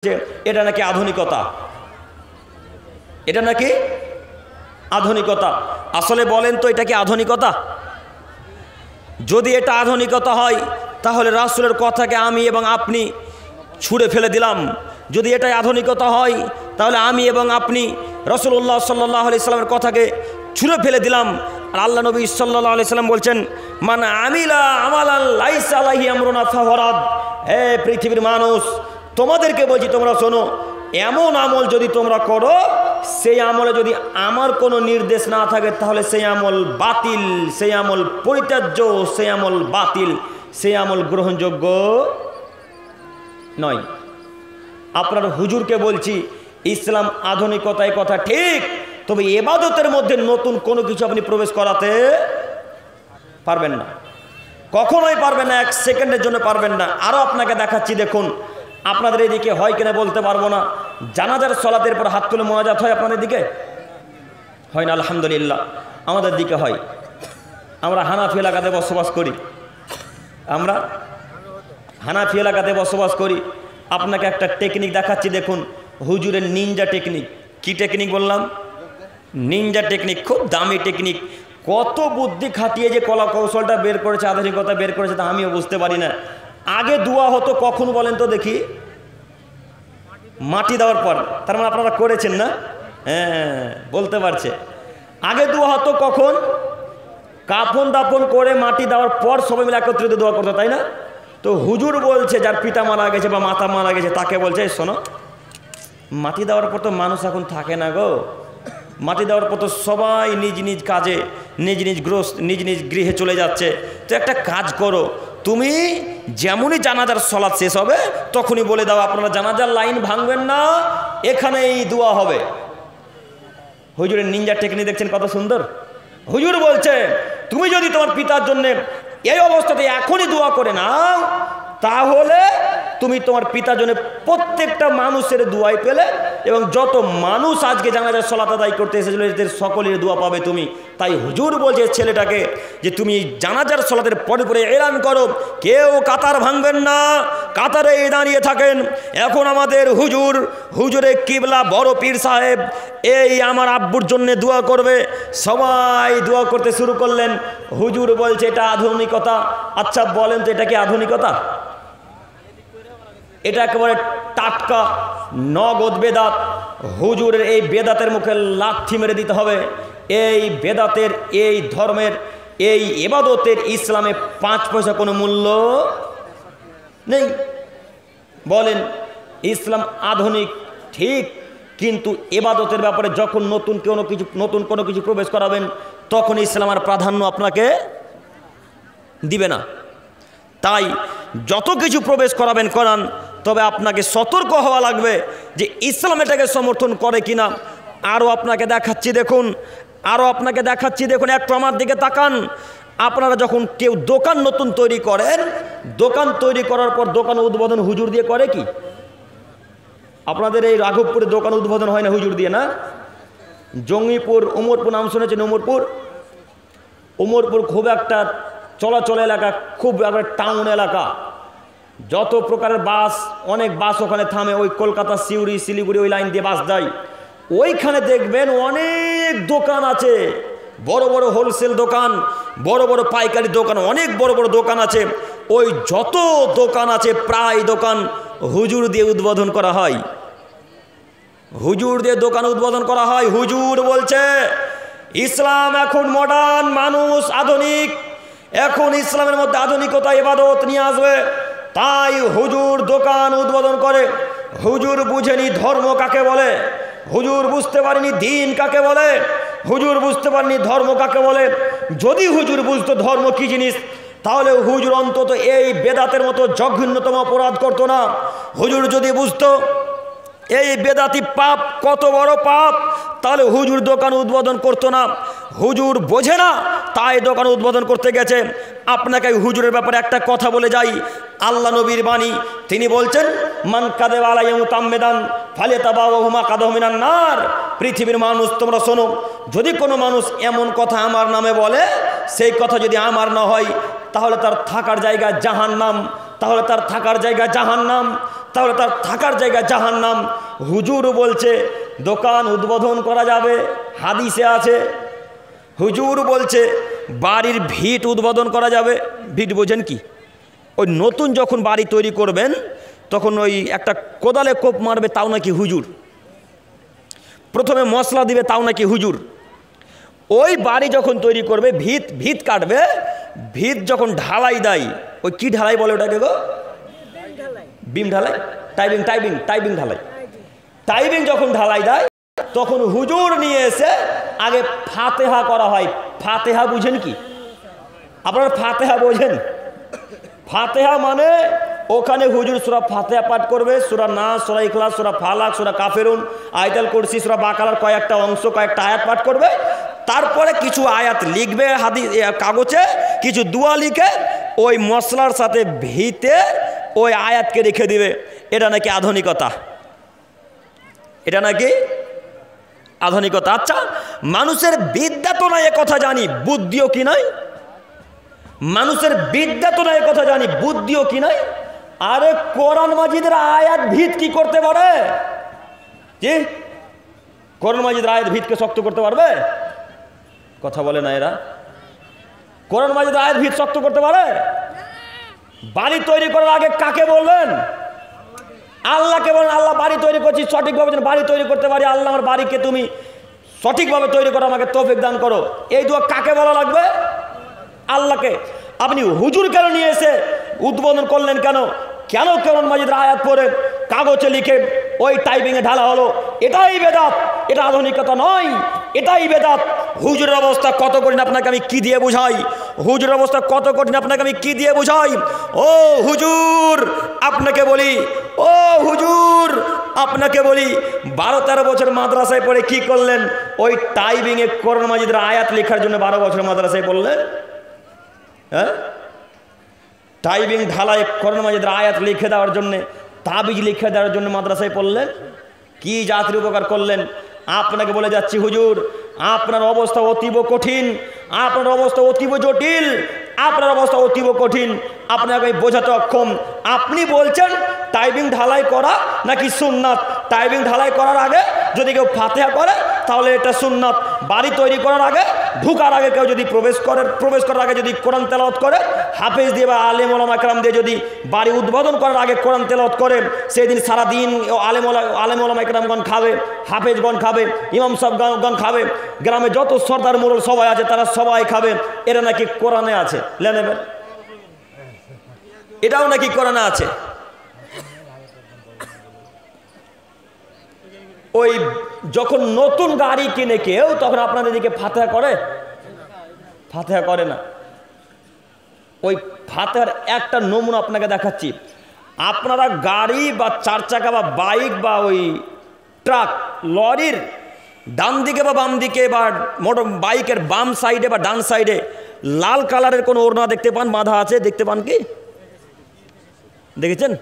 যে এটা নাকি আধুনিকতা, এটা নাকি আধুনিকতা। আসলে বলেন তো এটা কি আধুনিকতা? যদি এটা আধুনিকতা হয় তাহলে রাসূলের কথাকে আমি এবং আপনি ছুঁড়ে ফেলে দিলাম। যদি এটাই আধুনিকতা হয় তাহলে আমি এবং আপনি রাসূলুল্লাহ সাল্লাল্লাহু আলাইহি সাল্লামের কথাকে ছুঁড়ে ফেলে দিলাম। আর আল্লাহ নবী সাল্লাল্লাহু আলাইহি সাল্লাম বলছেন, মান আমিলা আমালান লাইসা আলাইহি আমরুনা ফাহুয়া রাদ। হে পৃথিবীর মানুষ, তোমাদেরকে বলছি, তোমরা শোনো, এমন আমল যদি তোমরা করো, সেই আমলে যদি আমার কোনো নির্দেশ না থাকে তাহলে সেই আমল বাতিল, সেই আমল পরিত্যাজ্য, সেই আমল বাতিল, সেই আমল গ্রহণযোগ্য নয়। আপনার হুজুরকে বলছি, ইসলাম আধুনিকতায় কথা ঠিক, তবে ইবাদতের মধ্যে নতুন কোনো কিছু আপনি প্রবেশ করাতে পারবেন না, কখনোই পারবেন না, এক সেকেন্ডের জন্য পারবেন না। আরও আপনাকে দেখাচ্ছি, দেখুন, আপনাদের এদিকে হয় কিনা বলতে পারবো না, জানাজার সলাতের পর হাত তুলে মোনাজাত হয়? আপনাদের দিকে হয় না? আলহামদুলিল্লাহ, আমাদের দিকে হয়। আমরা হানাফি এলাকাতে বসবাস করি, আমরা হানাফি এলাকাতে বসবাস করি। আপনাকে একটা টেকনিক দেখাচ্ছি, দেখুন, হুজুরের নিনজা টেকনিক। কি টেকনিক বললাম? নিনজা টেকনিক, খুব দামি টেকনিক। কত বুদ্ধি খাটিয়ে যে কলা কৌশলটা বের করেছে, আধুনিকতা বের করেছে, তা আমিও বুঝতে পারি না। আগে দোয়া হতো কখন বলেন তো দেখি? মাটি দেওয়ার পর। তার মানে আপনারা করেছেন না? হ্যাঁ, বলতে পারছে। আগে দোয়া হতো কখন? কাফন দাফন করে মাটি দেওয়ার পর সবাই মিলে একত্রিত দোয়া করতো, তাই না? তো হুজুর বলছে, যার পিতা মারা গেছে বা মাতা মারা গেছে, তাকে বলছে, শোনো, মাটি দেওয়ার পর তো মানুষ এখন থাকে না গো, মাটি দেওয়ার পর তো সবাই নিজ নিজ কাজে, নিজ নিজ গৃহে চলে যাচ্ছে। তো একটা কাজ করো, তুমি যেমনই জানাজার সলাৎ শেষ হবে তখনই বলে দাও, আপনারা জানাজার লাইন ভাঙবেন না, এখানেই দোয়া হবে। হুজুরের নিনজা টেকনিক দেখছেন কত সুন্দর। হুজুর বলছে, তুমি যদি তোমার পিতার জন্য এই অবস্থাতে এখনই দোয়া করে নাও, তাহলে তুমি তোমার পিতার জন্য প্রত্যেকটা মানুষের দোয়াই পেলে, এবং যত মানুষ আজকে জানাজার সলাত আদায় করতে এসেছিল এদের সকলের দোয়া পাবে তুমি। তাই হুজুর বলছে ছেলেটাকে যে তুমি জানাজার সলাতের পরে পরে এলান করো, কেউ কাতার ভাঙবেন না, কাতারে দাঁড়িয়ে থাকেন। এখন আমাদের হুজুরে কিবলা বড় পীর সাহেব এই আমার আব্বুর জন্য দোয়া করবে। সবাই দোয়া করতে শুরু করলেন। হুজুর বলছে এটা আধুনিকতা। আচ্ছা বলেন তো, এটা কি আধুনিকতা? এটা একেবারে টাটকা নগদ বেদাত। হুজুরের এই বেদাতের মুখে লাথি মেরে দিতে হবে। এই বেদাতের, এই ধর্মের, এই ইবাদতের ইসলামে 5 পয়সা কোনো মূল্য নেই। বলেন, ইসলাম আধুনিক ঠিক, কিন্তু ইবাদতের ব্যাপারে যখন নতুন কোনো কিছু প্রবেশ করাবেন, তখন ইসলাম আর প্রাধান্য আপনাকে দিবে না। তাই যত কিছু প্রবেশ করাবেন করান, তবে আপনাকে সতর্ক হওয়া লাগবে যে ইসলাম এটাকে সমর্থন করে কিনা। আরও আপনাকে দেখাচ্ছি দেখুন, একটু আমার দিকে তাকান। আপনারা যখন কেউ দোকান নতুন তৈরি করেন, দোকান তৈরি করার পর দোকান উদ্বোধন হুজুর দিয়ে করে কি? আপনাদের এই রাঘবপুরে দোকান উদ্বোধন হয় না হুজুর দিয়ে? না, জঙ্গিপুর, উমরপুর নাম শুনেছেন? উমরপুর খুব একটা চলাচল এলাকা, খুব একটা টাউন এলাকা। যত প্রকারের বাস, অনেক বাস ওখানে থামে। ওই কলকাতা, সিউড়ি, শিলিগুড়ি ওই লাইন দিয়ে বাস যায়। ওইখানে দেখবেন অনেক দোকান আছে, বড় বড় হোলসেল দোকান, বড় বড় পাইকারি দোকান, অনেক বড় বড় দোকান আছে। ওই যত দোকান আছে প্রায় দোকান হুজুর দিয়ে উদ্বোধন করা হয়। হুজুর দিয়ে দোকান উদ্বোধন করা হয়। হুজুর বলছে ইসলাম এখন মডার্ন, মানুষ আধুনিক, এখন ইসলামের মধ্যে আধুনিকতা ইবাদত নিয়ে আসবে। তাই হুজুর দোকান উদ্বোধন করে। হুজুর বুঝেনি ধর্ম কাকে বলে, হুজুর বুঝতে পারেনি দিন কাকে বলে, হুজুর বুঝতে পারেনি ধর্ম কাকে বলে। যদি হুজুর বুঝতো ধর্ম কি জিনিস, তাহলে হুজুর অন্তত এই বেদাতের মতো জঘন্যতম অপরাধ করতো না। হুজুর যদি বুঝতো এই বেদাতি পাপ কত বড় পাপ, তাহলে হুজুর দোকান উদ্বোধন করতো না। হুজুর বোঝে না, তাই দোকান উদ্বোধন করতে গেছে। আপনাকে হুজুরের ব্যাপারে একটা কথা বলে যাই, আল্লাহ নবীর বাণী, তিনি বলছেন, মান কাযাবা আলাইয়া মুতাআম্মিদান ফালিয়াতাবাওয়াহু মাকআদাহু মিনান নার। পৃথিবীর মানুষ তোমরা শোনো, যদি কোনো মানুষ এমন কথা আমার নামে বলে, সেই কথা যদি আমার না হয়, তাহলে তার থাকার জায়গা জাহান্নাম। তাহলে তার থাকার জায়গা জাহান্নাম, তাহলে তার থাকার জায়গা জাহান্নাম। হুজুর বলছে দোকান উদ্বোধন করা যাবে, হাদিসে আছে। হুজুর বলছে বাড়ির ভিট উদ্বোধন করা যাবে। ভিট বোঝেন কি? ওই নতুন যখন বাড়ি তৈরি করবেন তখন ওই একটা কোদালে কোপ মারবে, তাও নাকি হুজুর। প্রথমে মশলা দিবে, তাও নাকি হুজুর। ওই বাড়ি যখন তৈরি করবে ভিত কাটবে, ভিত যখন ঢালাই দেয়, ওই কি ঢালাই বলে ওটাকে গো? বিম ঢালাই, টাইবিং ঢালাই। টাইবিং যখন ঢালাই দেয় তখন হুজুর নিয়ে এসে আগে ফাতেহা করা হয়। ফাতেহা বুঝেন কি আপনারা? ফাতেহা বোঝেন? ফাতেহা মানে ওখানে হুজুর সূরা ফাতেহা পাঠ করবে, সূরা নাস, সূরা ইখলাস, সূরা ফালাক, সূরা কাফিরুন, আয়াতুল কুরসি, সূরা বাকারার কয়েকটা অংশ, কয়েকটা আয়াত পাঠ করবে। তারপরে কিছু আয়াত লিখবে কাগজে, কিছু দোয়া লিখে ওই মশলার সাথে ভিতে ওই আয়াতকে রেখে দিবে। এটা নাকি আধুনিকতা, এটা নাকি আধুনিকতা। আচ্ছা, মানুষের বিদ্যা তো নাই, কথা জানি, বুদ্ধিও কি নাই? মানুষের বিদ্যা তো নাই, কথা জানি, বুদ্ধিও কি নাই? আরে কোরআন মাজিদের আয়াত ভিত কি করতে পারে? কি কোরআন মাজিদের আয়াত ভিতকে শক্ত করতে পারবে? কথা বলে না এরা। কোরআন মাজিদের আয়াত ভিত শক্ত করতে পারে? বাড়ি তৈরি করার আগে কাকে বলবেন? আল্লাহকে বলেন, আল্লাহ বাড়ি তৈরি করছি সঠিকভাবে যেন বাড়ি তৈরি করতে পারি। আল্লাহ আমার বাড়িকে তুমি সঠিকভাবে তৈরি করো, আমাকে তৌফিক দান করো। এই দোয়া কাকে বলা লাগবে? আল্লাহকে। আপনি হুজুর কেন নিয়ে এসে উদ্বোধন করলেন? কেন কোরআন মাজিদের আয়াত পড়ে কাগজে লিখে ওই টাইপিংয়ে ঢালা হলো? এটাই বেদাত, এটা আধুনিকতা নয়, এটাই বেদাত। হুজুরের অবস্থা কত কঠিন আপনাকে আমি কি দিয়ে বুঝাই? হুজুরের অবস্থা কত কঠিন আপনাকে আমি কি দিয়ে বুঝাই? ও হুজুর আপনাকে বলি, ও হুজুর আপনাকে বলি, 12-13 বছর মাদ্রাসায় পড়ে কি করলেন? ওই টাইপিংয়ে কোরআন মাজিদের আয়াত লেখার জন্য 12 বছর মাদ্রাসায় পড়লেন? হ্যাঁ, টাইপিং ঢালাই কোরআন মাজিদের আয়াত লিখে দেওয়ার জন্য, তাবিজ লিখে দেওয়ার জন্য মাদ্রাসায় পড়লেন? কি জাতির উপকার করলেন? আপনাকে বলে যাচ্ছি হুজুর, আপনার অবস্থা অতীব কঠিন, আপনার অবস্থা অতীব জটিল, আপনার অবস্থা অতীব কঠিন। আপনাকে আমি বোঝাতে অক্ষম। আপনি বলছেন টাইপিং ঢালাই করা নাকি সুন্নাত? টাইপিং ঢালাই করার আগে যদি কেউ ফাতিহা করে তাহলে এটা সুন্নাত। বাড়ি তৈরি করার আগে, ঢুকার আগে কেউ যদি প্রবেশ করার আগে যদি কোরআন তেলাওয়াত করে, হাফেজ দিয়ে বা আলেম ওলামা কেরাম দিয়ে যদি বাড়ি উদ্বোধন করার আগে কোরআন তেলাওয়াত করে, সেদিন সারাদিন আলেম ওলামা কেরামগণ খাবে, হাফেজগণ খাবে, ইমাম সাহেবগণ খাবে, গ্রামে যত সর্দার মোড়ল সবাই আছে তারা সবাই খাবে। এরা নাকি কোরআনে আছে, লেনেবেন? এটাও নাকি কোরআনে আছে। ওই যখন নতুন গাড়ি কিনে কেউ, তখন আপনাদের দিকে ফাতিহা করে? ফাতিহা করে না। ওই ফাতিহার একটা নমুনা আপনাকে দেখাচ্ছি। আপনারা গাড়ি বা 4 চাকা বা বাইক বা ওই ট্রাক, লরির ডান দিকে বা বাম দিকে বা মোটর বাইকের বাম সাইডে বা ডান সাইডে লাল কালারের কোনো ওড়না দেখতে পান বাঁধা আছে? দেখতে পান কি? দেখেছেন?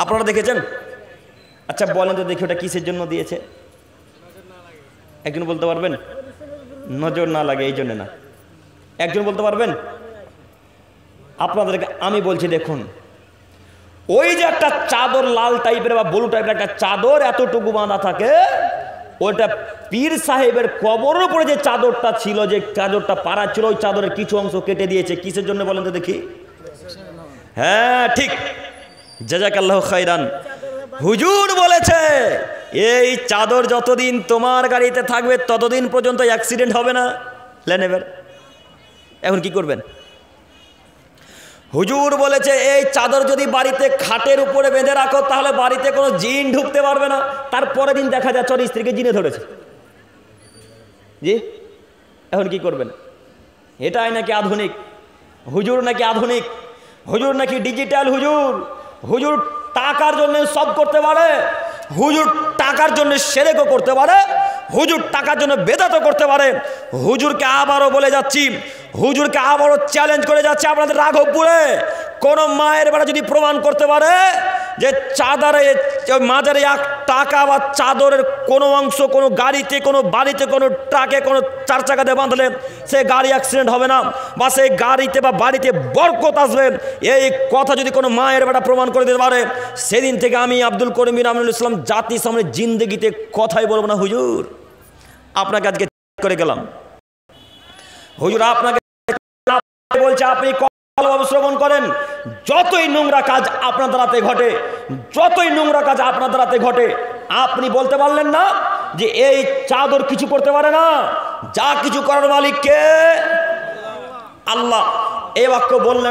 আপনারা দেখেছেন? আচ্ছা বলেন তো দেখি ওটা কিসের জন্য দিয়েছে? একজন বলতে পারবেন? নজর না লাগে এই জন্য না। একজন বলতে পারবেন? আপনাদেরকে আমি বলছি, দেখুন ওই যে একটা চাদর লাল টাইপের বা ব্লু টাইপের একটা চাদর এতটুকু বাঁধা থাকে, ওইটা পীর সাহেবের কবরের উপরে যে চাদরটা ছিল, যে চাদরটা পাড়া ছিল, ওই চাদরের কিছু অংশ কেটে দিয়েছে। কিসের জন্য বলেন তো দেখি? হ্যাঁ ঠিক, জাযাকাল্লাহু খাইরান। হুজুর বলেছে এই চাদর যতদিন তোমার গাড়িতে থাকবে ততদিন পর্যন্ত অ্যাক্সিডেন্ট হবে না। লেনেবেন? এখন কি করবেন? হুজুর বলেছে এই চাদর যদি বাড়িতে খাটের উপরে বেঁধে রাখো তাহলে বাড়িতে কোনো জিন ঢুকতে পারবে না। তারপরের দিন দেখা যাচ্ছে ওর স্ত্রীকে জিনে ধরেছে। জি, এখন কি করবেন? এটাই নাকি আধুনিক? হুজুর নাকি আধুনিক? হুজুর নাকি ডিজিটাল? হুজুর টাকার জন্য সব করতে পারে। হুজুর টাকার জন্য শিরকও করতে পারে, হুজুর টাকার জন্য বেদাতও করতে পারে। হুজুরকে আবারও বলে যাচ্ছি, হুজুরকে আবারও চ্যালেঞ্জ করে যাচ্ছে আপনাদের রাঘবপুরে কোনো মায়ের বেড়া যদি প্রমাণ করতে পারে যে চাদরে মাজারে 1 টাকা বা চাদরের কোনো অংশ কোনো গাড়িতে কোনো বাড়িতে কোনো ট্রাকে কোনো 4 চাকাতে বাঁধলে সে গাড়ি অ্যাক্সিডেন্ট হবে না বা সেই গাড়িতে বা বাড়িতে বরকত আসবে, এই কথা যদি কোনো মায়ের বেটা প্রমাণ করে দিতে পারে, সেদিন থেকে আমি আব্দুল করিম বিন আমিনুল ইসলাম জাতির সামনে জিন্দেগিতে কথাই বলবো না। হুজুর আপনাকে আজকে করে গেলাম, হুজুর আপনাকে বলছে আপনি ভালোভাবে শ্রবণ করেন, যতই নোংরা কাজ আপনার দ্বারাতে ঘটে, যতই নোংরা কাজ আপনার দ্বারাতে ঘটে, আপনি বলতে পারলেন না যে এই চাদর কিছু করতে পারে না, যা কিছু করার মালিক কে? আল্লাহ। এই বাক্য বললেন